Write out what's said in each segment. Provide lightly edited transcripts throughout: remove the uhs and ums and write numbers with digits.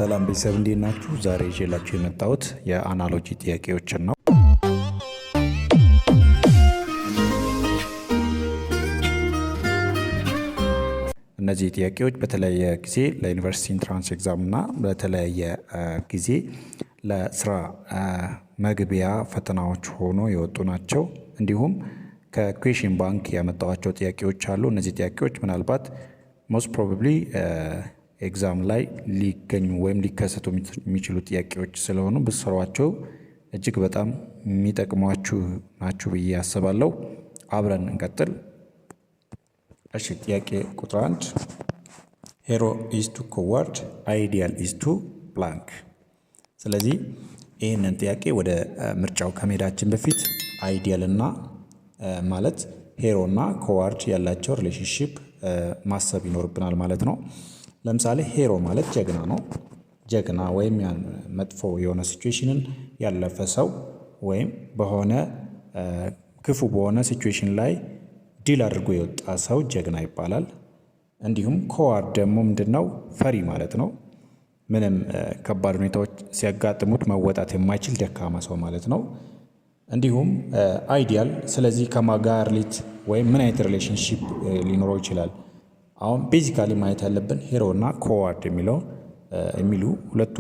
ሰላም ቤተሰብ እንዴት ናችሁ? ዛሬ ይዤላችሁ የመጣሁት የአናሎጂ ጥያቄዎችን ነው። እነዚህ ጥያቄዎች በተለያየ ጊዜ ለዩኒቨርሲቲ ኢንትራንስ ኤግዛም እና በተለያየ ጊዜ ለስራ መግቢያ ፈተናዎች ሆኖ የወጡ ናቸው። እንዲሁም ከኩዌሽን ባንክ ያመጣኋቸው ጥያቄዎች አሉ። እነዚህ ጥያቄዎች ምናልባት ሞስት ፕሮባብሊ ኤግዛም ላይ ሊገኙ ወይም ሊከሰቱ የሚችሉ ጥያቄዎች ስለሆኑ ብትሰሯቸው እጅግ በጣም የሚጠቅሟችሁ ናችሁ ብዬ አስባለሁ። አብረን እንቀጥል። እሺ፣ ጥያቄ ቁጥር 1 ሄሮ ኢዝ ቱ ኮዋርድ አይዲያል ኢዝ ቱ ብላንክ። ስለዚህ ይህንን ጥያቄ ወደ ምርጫው ከመሄዳችን በፊት አይዲያል እና ማለት ሄሮ እና ኮዋርድ ያላቸው ሪሌሽንሺፕ ማሰብ ይኖርብናል ማለት ነው። ለምሳሌ ሄሮ ማለት ጀግና ነው። ጀግና ወይም ያን መጥፎ የሆነ ሲቹዌሽንን ያለፈ ሰው ወይም በሆነ ክፉ በሆነ ሲቹዌሽን ላይ ዲል አድርጎ የወጣ ሰው ጀግና ይባላል። እንዲሁም ኮዋርድ ደግሞ ምንድነው? ፈሪ ማለት ነው። ምንም ከባድ ሁኔታዎች ሲያጋጥሙት መወጣት የማይችል ደካማ ሰው ማለት ነው። እንዲሁም አይዲያል፣ ስለዚህ ከማጋር ሊት ወይም ምን አይነት ሪሌሽንሺፕ ሊኖረው ይችላል? አሁን ቤዚካሊ ማየት ያለብን ሄሮ እና ኮዋርድ የሚሉ ሁለቱ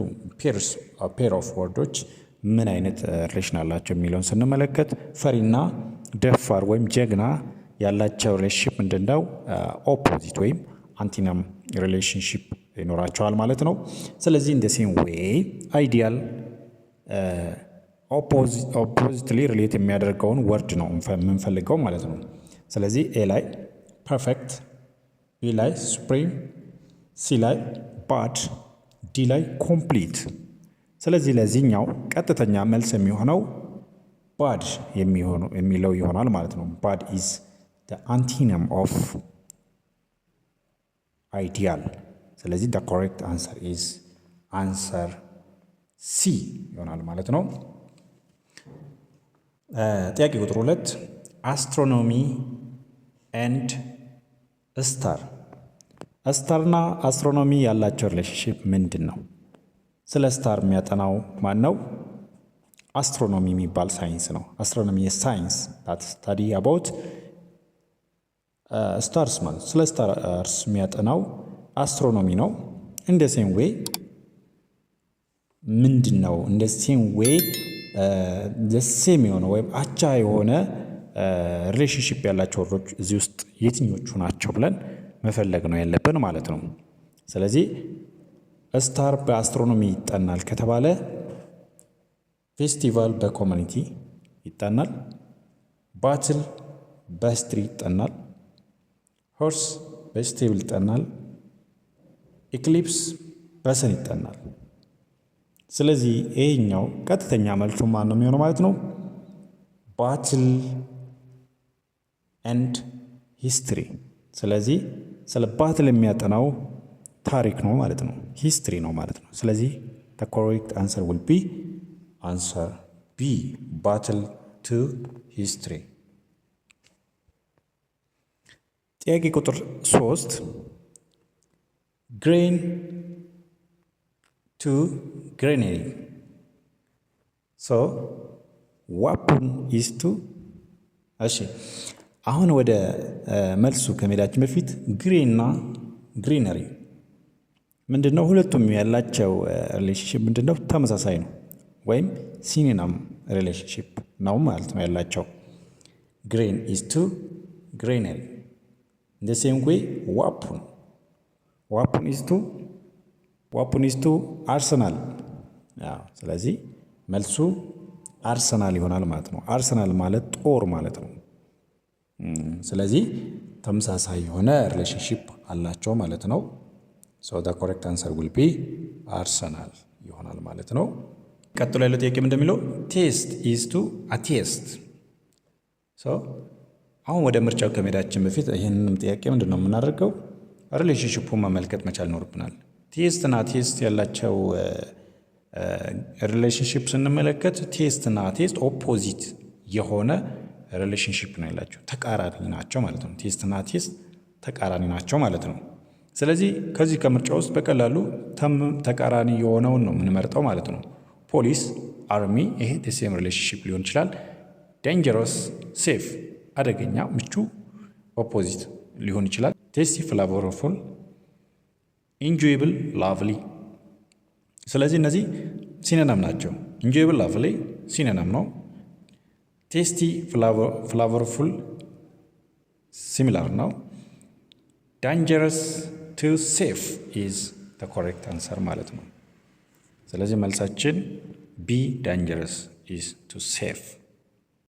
ፔር ኦፍ ወርዶች ምን አይነት ሪሌሽን አላቸው የሚለውን ስንመለከት ፈሪና ደፋር ወይም ጀግና ያላቸው ሪሌሽንሺፕ ምንድነው? ኦፖዚት ወይም አንቲነም ሪሌሽንሺፕ ይኖራቸዋል ማለት ነው። ስለዚህ እንደ ሴም ዌይ አይዲያል ኦፖዚትሊ ሪሌት የሚያደርገውን ወርድ ነው የምንፈልገው ማለት ነው። ስለዚህ ኤ ላይ ፐርፌክት፣ ቢ ላይ ሱፕሪም፣ ሲ ላይ ባድ፣ ዲ ላይ ኮምፕሊት። ስለዚህ ለዚህኛው ቀጥተኛ መልስ የሚሆነው ባድ የሚለው ይሆናል ማለት ነው። ባድ ኢዝ the antonym of ideal። ስለዚህ the correct answer is answer C ይሆናል ማለት ነው። ጥያቄ ቁጥር 2 አስትሮኖሚ ኤንድ ስታር። ስታርና አስትሮኖሚ ያላቸው ሪሌሽንሺፕ ምንድን ነው? ስለ ስታር የሚያጠናው ማን ነው? አስትሮኖሚ የሚባል ሳይንስ ነው። አስትሮኖሚ ሳይንስ that study about ስታርስ ማለት ስለ ስታርስ የሚያጠናው አስትሮኖሚ ነው። እንደ ሴም ዌይ ምንድን ነው? እንደ ሴም ዌይ ሴም የሆነ ወይም አቻ የሆነ ሪሌሽንሺፕ ያላቸው ወርዶች እዚህ ውስጥ የትኞቹ ናቸው ብለን መፈለግ ነው ያለብን ማለት ነው። ስለዚህ ስታር በአስትሮኖሚ ይጠናል ከተባለ ፌስቲቫል በኮሚኒቲ ይጠናል፣ ባትል በስትሪ ይጠናል፣ ሆርስ በስቴብል ይጠናል፣ ኢክሊፕስ በሰን ይጠናል። ስለዚህ ይሄኛው ቀጥተኛ መልሱ ማን ነው የሚሆነው ማለት ነው? ባትል ኤንድ ሂስትሪ። ስለዚህ ስለ ባትል የሚያጠናው ታሪክ ነው ማለት ነው፣ ሂስትሪ ነው ማለት ነው። ስለዚህ the correct answer will be answer B, battle to history። ጥያቄ ቁጥር 3 grain to granary so weapon is to። እሺ፣ አሁን ወደ መልሱ ከመሄዳችን በፊት ግሬን እና ግሪነሪ ምንድነው? ሁለቱም ያላቸው ሪሌሽንሺፕ ምንድነው? ተመሳሳይ ነው ወይም ሲኖኒም ሪሌሽንሺፕ ነው ማለት ነው ያላቸው። ግሬን ኢዝ ቱ ግሬነሪ እንደ ሴም ዌይ ዋፑን ኢዝ ቱ አርሰናል። ስለዚህ መልሱ አርሰናል ይሆናል ማለት ነው። አርሰናል ማለት ጦር ማለት ነው። ስለዚህ ተመሳሳይ የሆነ ሪሌሽንሺፕ አላቸው ማለት ነው። ሶ the correct answer will be አርሰናል ይሆናል ማለት ነው። ቀጥሎ ያለው ጥያቄ እንደሚለው ቴስት ኢዝ ቱ አቴስት። አሁን ወደ ምርጫው ከመሄዳችን በፊት ይህንንም ጥያቄ ምንድነው የምናደርገው? ሪሌሽንሺፑን መመልከት መቻል ይኖርብናል። ቴስት እና ቴስት ያላቸው ሪሌሽንሺፕ ስንመለከት ቴስት እና ቴስት ኦፖዚት የሆነ ሪሌሽንሺፕ ነው ያላቸው፣ ተቃራኒ ናቸው ማለት ነው። ቴስት እና ቴስት ተቃራኒ ናቸው ማለት ነው። ስለዚህ ከዚህ ከምርጫ ውስጥ በቀላሉ ተቃራኒ የሆነውን ነው የምንመርጠው ማለት ነው። ፖሊስ፣ አርሚ ይሄ ሴም ሪሌሽንሺፕ ሊሆን ይችላል። ዴንጀረስ ሴፍ አደገኛ ምቹ ኦፖዚት ሊሆን ይችላል። ቴስቲ ፍላቮርፉል ኢንጆይብል ላቭሊ። ስለዚህ እነዚህ ሲኖኒም ናቸው። ኢንጆይብል ላቭሊ ሲኖኒም ነው። ቴስቲ ፍላቮርፉል ሲሚላር ነው። ዳንጀረስ ቱ ሴፍ ኢዝ ዘ ኮሬክት አንሰር ማለት ነው። ስለዚህ መልሳችን ቢ ዳንጀረስ ኢዝ ቱ ሴፍ